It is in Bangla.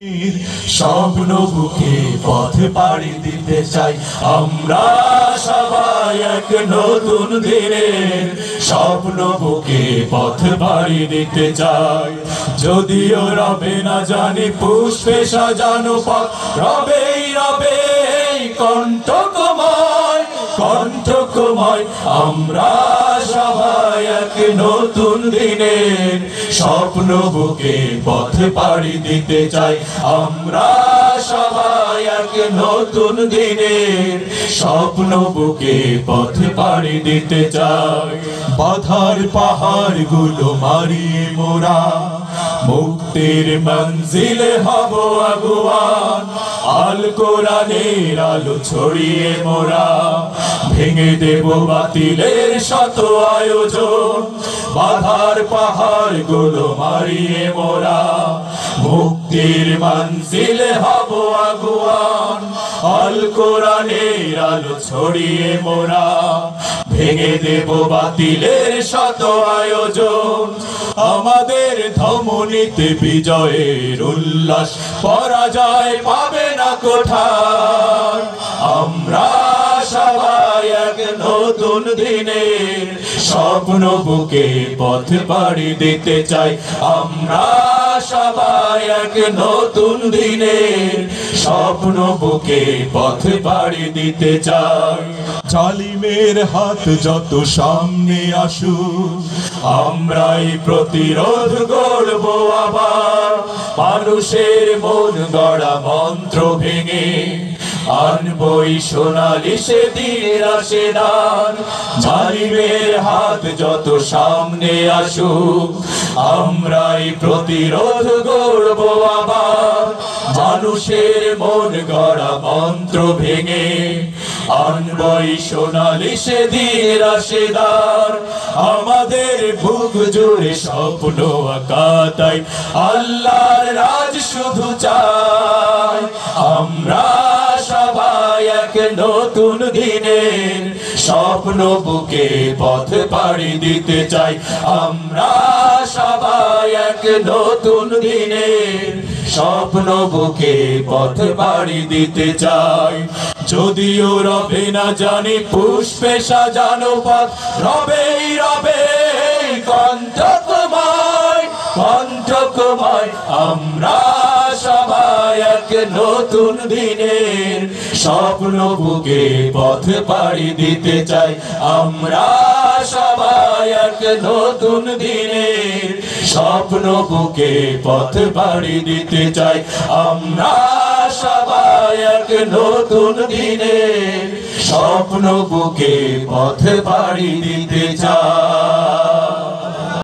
স্বপ্ন বুকে পথ পাড়ি দিতে চাই আমরা সবাই এক নতুন দিনের স্বপ্ন বুকে পথ পাড়ি দিতে চাই। যদিও রবে না জানি পুষ্পে সাজানো পথ, রবেই রবে কণ্ঠকময় কণ্ঠকময়। আমরা সবাই এক নতুন দিনের স্বপ্ন বুকে পথ পাড়ি দিতে চাই। আমরা সবাই এক নতুন দিনের স্বপ্ন বুকে পথ পাড়ি দিতে চাই। বাধার পাহাড় গুলো মারিয়ে মোরা মুক্তির মঞ্জিলে হব আগুয়ান। আল কোরআনের আলো ছড়িয়ে মোরা ভেঙে দেব বাতিলের শত আয়োজন। বাধার পাহাড় গুলো মারিয়ে মোরা মুক্তির মঞ্জিলে হব আগুয়ান। আল কোরআনের আলো ছড়িয়ে মোরা ভেঙে দেব বাতিলের শত আয়োজন। আমাদের ধমনীতে বিজয়ের উল্লাস, পরাজয় পাবে না কোঠায়। আমরা সবাই এক নতুন দিনের স্বপ্ন বুকে পথ পাড়ি দিতে চাই। আমরা সবাই এক নতুন দিনের স্বপ্ন বুকে পথ পাড়ি দিতে চাই। জালিমের হাত যত সামনে আসুক, আমরাই প্রতিরোধ গড়ব আবার। মানুষের মন গড়া মন্ত্র ভেঙে আনবই সোনালি সেদিনের আশীর্বাদ। জালিমের হাত যত সামনে আসুক, আমরাই প্রতিরোধ গড়ব আবার। মানুষের মন গড়া মন্ত্র ভেঙে আনবই সোনালি সেদিনের আশীর্বাদ। আমাদের বুক জুড়ে স্বপ্ন আঁকা, তাই আল্লাহর রাজ শুধু চাই। আমরা সবাই এক নতুন দিনের স্বপ্ন বুকে পথ পাড়ি দিতে চাই। আমরা সবাই এক নতুন দিনের স্বপ্ন বুকে পথ পাড়ি দিতে চাই। যদিও রবে না জানি পুষ্পে সাজানো পথ, রবেই রবে কণ্ঠকময় কণ্ঠকময়। আমরা সবাই এক নতুন দিনের স্বপ্ন বুকে পথ পাড়ি দিতে চাই। আমরা সবাই এক নতুন দিনের স্বপ্ন বুকে পথ পাড়ি দিতে চাই। আমরা সবাই এক নতুন দিনের স্বপ্ন বুকে পথ পাড়ি দিতে চাই।